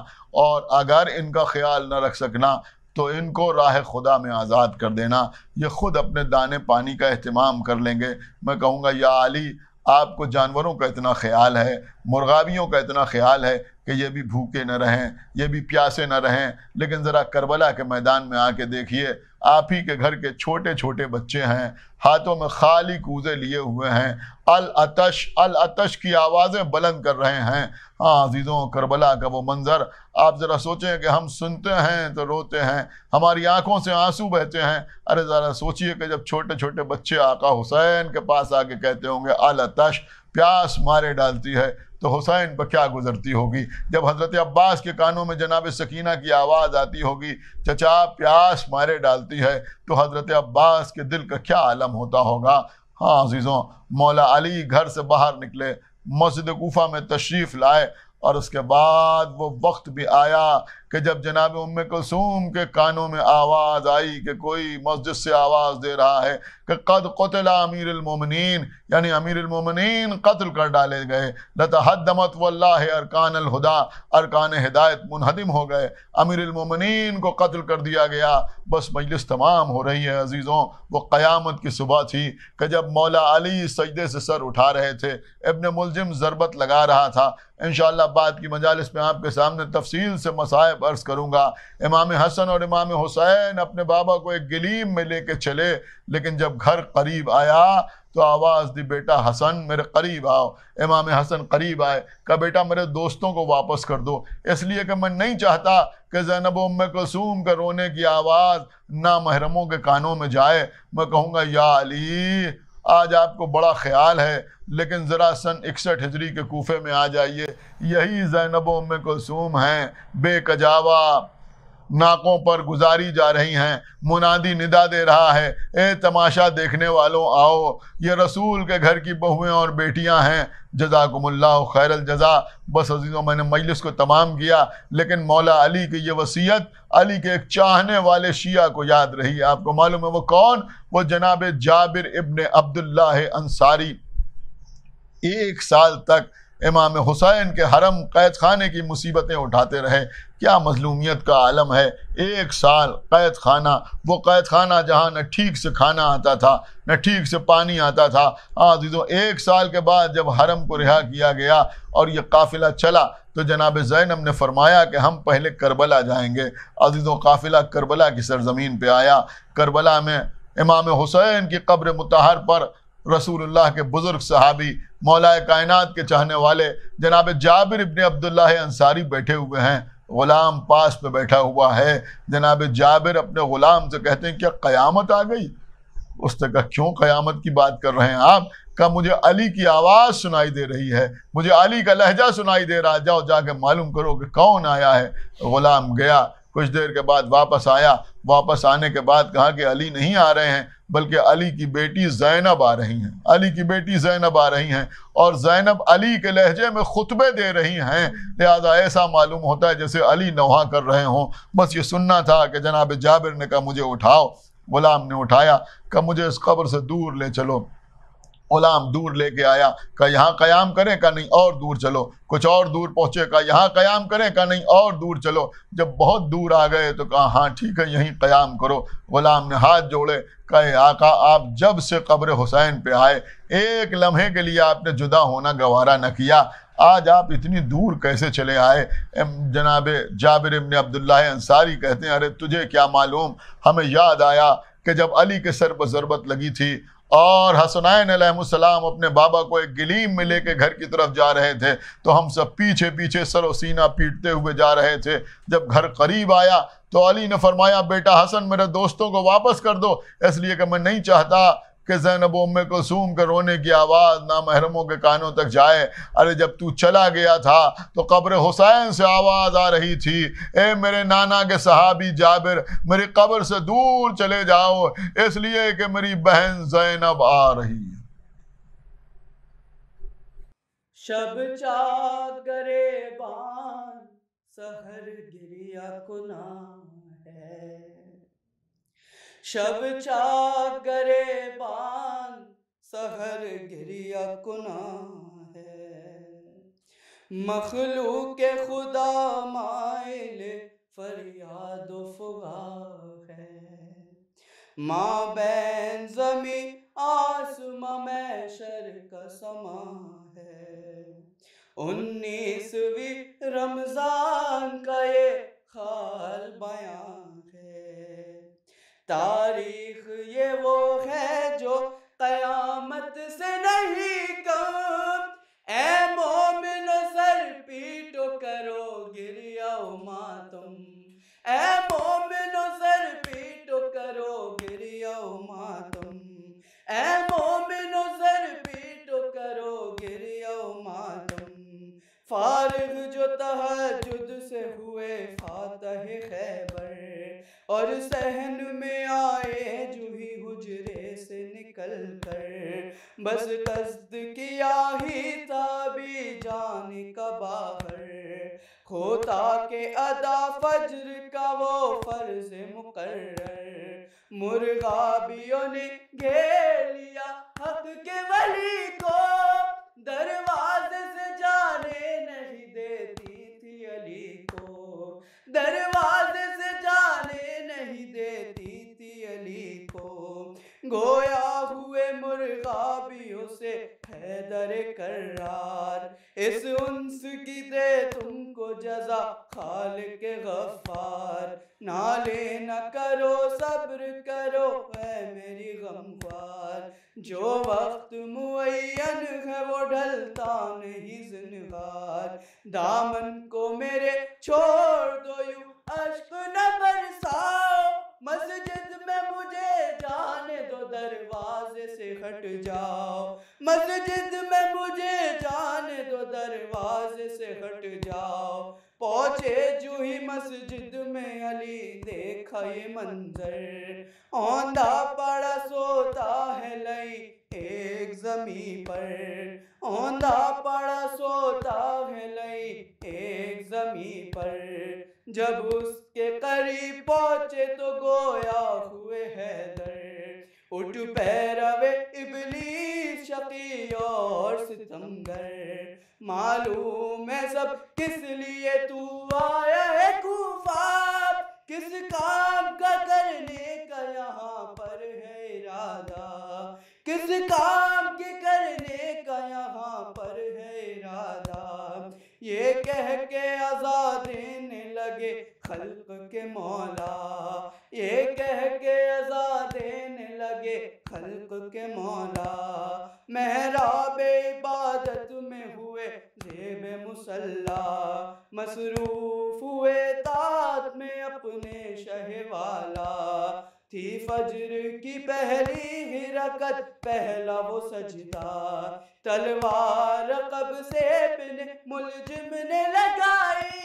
Speaker 2: اور اگر ان کا خیال نہ رکھ سکنا تو ان کو راہ خدا میں آزاد کر دینا، یہ خود اپنے دانے پانی کا اہتمام کر لیں گے۔ میں کہوں گا یا علی آپ کو جانوروں کا اتنا خیال ہے، مرغابیوں کا اتنا خیال ہے کہ یہ بھی بھوکے نہ رہیں، یہ بھی پیاسے نہ رہیں، لیکن ذرا کربلا کے میدان میں آ کے دیکھیے، آپ ہی کے گھر کے چھوٹے چھوٹے بچے ہیں، ہاتھوں میں خالی کوزے لیے ہوئے ہیں، العطش العطش کی آوازیں بلند کر رہے ہیں۔ ہاں عزیزوں، کربلا کا وہ منظر آپ ذرا سوچیں کہ ہم سنتے ہیں تو روتے ہیں، ہماری آنکھوں سے آنسو بہتے ہیں۔ ارے ذرا سوچئے کہ جب چھوٹے چھوٹے بچے آقا حسین کے پاس آ کے کہتے ہوں گے العطش، پیاس مارے ڈالتی ہے، تو حسین پر کیا گزرتی ہوگی؟ جب حضرت عباس کے کانوں میں جناب سکینہ کی آواز آتی ہوگی چچا پیاس مارے ڈالتی ہے، تو حضرت عباس کے دل کا کیا عالم ہوتا ہوگا؟ ہاں عزیزوں، مولا علی گھر سے باہر نکلے، مسجد کوفہ میں تشریف لائے، اور اس کے بعد وہ وقت بھی آیا کہ جب جناب ام کلثوم کے کانوں میں آواز آئی کہ کوئی مسجد سے آواز دے رہا ہے کہ قد قتل امیر المومنین، یعنی امیر المومنین قتل کر ڈالے گئے، لتہدمت واللہ ارکان الہدا، ارکان ہدایت منہدم ہو گئے، امیر المومنین کو قتل کر دیا گیا۔ بس مجلس تمام ہو رہی ہے عزیزوں، وہ قیامت کی صبح تھی کہ جب مولا علی سجدے سے سر اٹھا رہے تھے، ابن ملجم ضربت لگا رہا تھا۔ انشاءاللہ بعد کی مجالس میں آپ کے سامنے تفصیل سے مصائب اب عرض کروں گا، امام حسن اور امام حسین اپنے بابا کو ایک گلیم میں لے کے چلے، لیکن جب گھر قریب آیا تو آواز دی بیٹا حسن میرے قریب آؤ۔ امام حسن قریب آئے، کہا بیٹا میرے دوستوں کو واپس کر دو، اس لیے کہ میں نہیں چاہتا کہ زینب و ام کلثوم کے رونے کی آواز نامحرموں کے کانوں میں جائے۔ میں کہوں گا یا علی آج آپ کو بڑا خیال ہے، لیکن ذرا سن 61 ہجری کے کوفے میں آ جائیے، یہی زینب و ام کلثوم ہیں، بے کجاوا ناکوں پر گزاری جا رہی ہیں، منادی ندا دے رہا ہے، اے تماشا دیکھنے والوں آؤ، یہ رسول کے گھر کی بہویں اور بیٹیاں ہیں، جزاکم اللہ خیر الجزا۔ بس عزیزوں میں نے مجلس کو تمام کیا، لیکن مولا علی کی یہ وصیت علی کے ایک چاہنے والے شیعہ کو یاد رہی۔ آپ کو معلوم ہے وہ کون؟ وہ جناب جابر ابن عبداللہ انصاری۔ 1 سال تک امام حسین کے حرم قید خانے کی مصیبتیں اٹھاتے رہے۔ کیا مظلومیت کا عالم ہے، 1 سال قید خانہ، وہ قید خانہ جہاں نہ ٹھیک سے کھانا آتا تھا نہ ٹھیک سے پانی آتا تھا۔ عزیزوں 1 سال کے بعد جب حرم کو رہا کیا گیا اور یہ قافلہ چلا تو جناب زینب نے فرمایا کہ ہم پہلے کربلا جائیں گے۔ عزیزوں قافلہ کربلا کی سرزمین پہ آیا۔ کربلا میں امام حسین کی قبر مطہر پر رسول اللہ کے بزرگ صحابی مولا کائنات کے چاہنے والے جناب جابر ابن عبداللہ انصاری بیٹھے ہوئے ہیں، غلام پاس پہ بیٹھا ہوا ہے۔ جناب جابر اپنے غلام سے کہتے ہیں کیا قیامت آ گئی؟ اس نے کہا کیوں قیامت کی بات کر رہے ہیں آپ؟ کہا مجھے علی کی آواز سنائی دے رہی ہے، مجھے علی کا لہجہ سنائی دے رہا، جاؤ جا کے معلوم کرو کہ کون آیا ہے۔ غلام گیا، کچھ دیر کے بعد واپس آیا۔ واپس آنے کے بعد کہا کہ علی نہیں آ رہے ہیں بلکہ علی کی بیٹی زینب آ رہی ہیں، علی کی بیٹی زینب آ رہی ہیں، اور زینب علی کے لہجے میں خطبے دے رہی ہیں، لہذا ایسا معلوم ہوتا ہے جیسے علی نوحہ کر رہے ہوں۔ بس یہ سننا تھا کہ جناب جابر نے کہا مجھے اٹھاؤ۔ غلام نے اٹھایا، کہا مجھے اس قبر سے دور لے چلو۔ غلام دور لے کے آیا، کہا یہاں قیام کریں؟ کہا نہیں اور دور چلو۔ کچھ اور دور پہنچے، کہا یہاں قیام کریں؟ کہا نہیں اور دور چلو۔ جب بہت دور آ گئے تو کہا ہاں ٹھیک ہے یہیں قیام کرو۔ غلام نے ہاتھ جوڑے، کہا آقا آپ جب سے قبر حسین پہ آئے 1 لمحے کے لیے آپ نے جدا ہونا گوارا نہ کیا، آج آپ اتنی دور کیسے چلے آئے؟ جناب جابر ابن عبداللہ انصاری کہتے ہیں ارے تجھے کیا معلوم، ہمیں یاد آیا کہ جب علی کے سر پر ضربت لگی تھی اور حسنین علیہ السلام اپنے بابا کو ایک گلیم میں لے کے گھر کی طرف جا رہے تھے تو ہم سب پیچھے پیچھے سر و سینہ پیٹتے ہوئے جا رہے تھے۔ جب گھر قریب آیا تو علی نے فرمایا بیٹا حسن میرے دوستوں کو واپس کر دو، اس لیے کہ میں نہیں چاہتا کہ زینب و ام کلثوم کے رونے کی آواز نامحرموں کے کانوں تک جائے۔ ارے جب تو چلا گیا تھا تو قبر حسین سے آواز آ رہی تھی اے میرے نانا کے صحابی جابر میری قبر سے دور چلے جاؤ، اس لیے کہ میری بہن زینب آ رہی ہے۔
Speaker 1: شب چاکرے بان سحر گریا کناں ہے، شب چاکرے بان سحر گریا کناں ہے، مخلوق خدا مائل فریاد و فغاں ہے، ماں بین زمیں آسماں محشر کا سما ہے، 19ویں رمضان کا یہ خال بیان ہے، تاریخ یہ وہ ہے جو قیامت سے نہیں کم، اے مومنو سر پیٹو کرو گریہ و ماتم، اے مومنو سر پیٹو کرو گریہ و ماتم، اے مومنو سر پیٹو کرو گریہ و ماتم، فارغ جو تہجد سے ہوئے فاتح خیبر اور صحن میں آئے جو ہی حجرے سے نکل کر، بس قصد کیا ہی تابی جان کا باہر، کھوتا کے ادا فجر کا وہ فرض مقرر، مرغابیوں نے گھیر لیا حق کے ولی کو، دروازے سے جانے نہیں دیتی تھی علی کو، دروازے سے جانے نہیں دیتی تھی علی کو، گویا ہوئے مرغابیوں سے حیدر کرار، اس انس کی دے تم کو جزا خالق غفار، نالے نہ کرو صبر کرو اے میری غمخوار، جو وقت معین ہے وہ ڈھلتا نہیں زنہار، دامن کو میرے چھوڑ دو یوں اشک نہ برساؤ، مسجد میں مجھے جانے دو دروازے سے ہٹ جاؤ، مسجد میں مجھے جانے دو دروازے سے ہٹ جاؤ، پہنچے جو ہی مسجد میں علی دیکھا یہ منظر، اوندھا پڑا سوتا ہے لئی ایک زمیں پر، اوندھا پڑا سوتا ہے لئی ایک زمیں پر، جب اس کے قریب پہنچے تو گویا ہوئے حیدر، اٹھ پیروے ابلیس شقی اور ستمگر، معلوم ہے سب کس لیے تو آیا ہے کوفہ، کس کام کا کرنے کا یہاں پر ہے ارادہ، کس کام کے کرنے کا یہاں پر ہے ارادہ، یہ کہہ کے عزا دینے لگے خلق کے مولا، یہ کہہ کے عزا دینے لگے خلق کے مولا، محراب عبادت میں ہوئے زیب مصلی، مصروف ہوئے طاعت میں اپنے شہ والا، تھی فجر کی پہلی ہی رکعت پہلا وہ سجدہ، تلوار رقب سے ابن ملجم نے لگائی،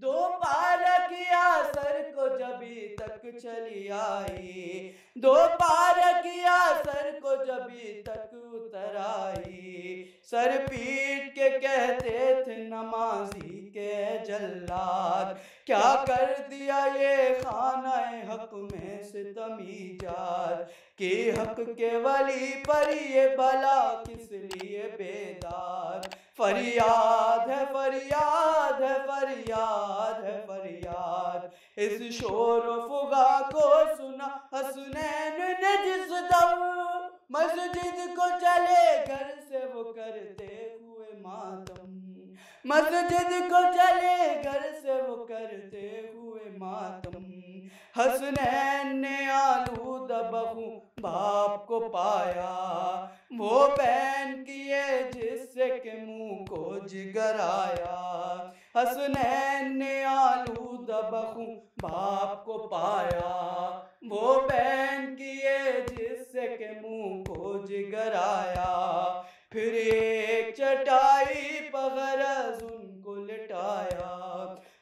Speaker 1: دو پارہ کیا سر کو جبھی تک چلی آئی، دو پارہ کیا سر کو جبھی تک اتر آئی، سر پیٹ کے کہتے تھے نمازی کے جلاد، کیا کر دیا یہ خانہ حق میں ستم ایجاد، کہ حق کے ولی پر یہ بلا کس لیے بیداد، فریاد ہے فریاد ہے فریاد ہے فریاد، اس شور و فغا کو سنا حسنین نے جس دم، مسجد کو چلے گھر سے وہ کرتے ہوئے ماتم، مسجد کو چلے گھر سے وہ کرتے ہوئے ماتم، حسنین نے آلودہ بخوں باپ کو پایا، وہ پہن کیے جس سے کہ منہ کو جگر آیا، حسنین نے آلودہ بخوں باپ کو پایا، وہ پہن کیے جس سے کہ منہ کو جگر آیا، پھر ایک چٹائی پر غرض ان کو لٹایا،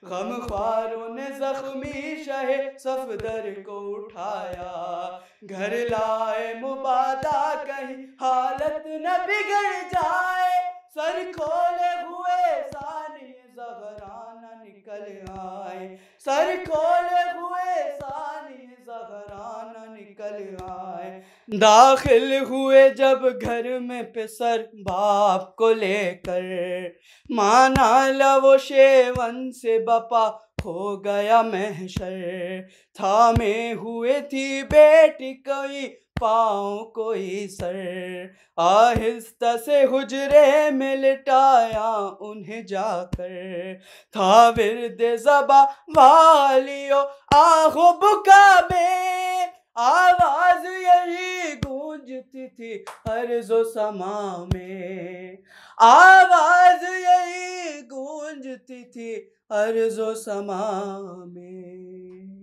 Speaker 1: غم خواروں نے زخمی شہ صفدر کو اٹھایا، گھر لائے مبادا کہیں حالت نہ بگڑ جائے، سر کھولے ہوئے ثانی زہرا نہ نکل آئے، سر کھولے ہوئے ثانی زہرا نہ نکل آئے، داخل ہوئے جب گھر میں پسر باپ کو لے کر، مانا لو شیون سے بپا ہو گیا محشر، تھامے ہوئے تھی بیٹی کوئی پاؤں کوئی سر، آہستہ سے حجرے میں لٹایا انہیں جا کر، تھا ورد زبا والیو آہو بکا میں، آواز یہی گونجتی تھی ارض و سما میں، آواز یہی گونجتی تھی ارض و سما میں۔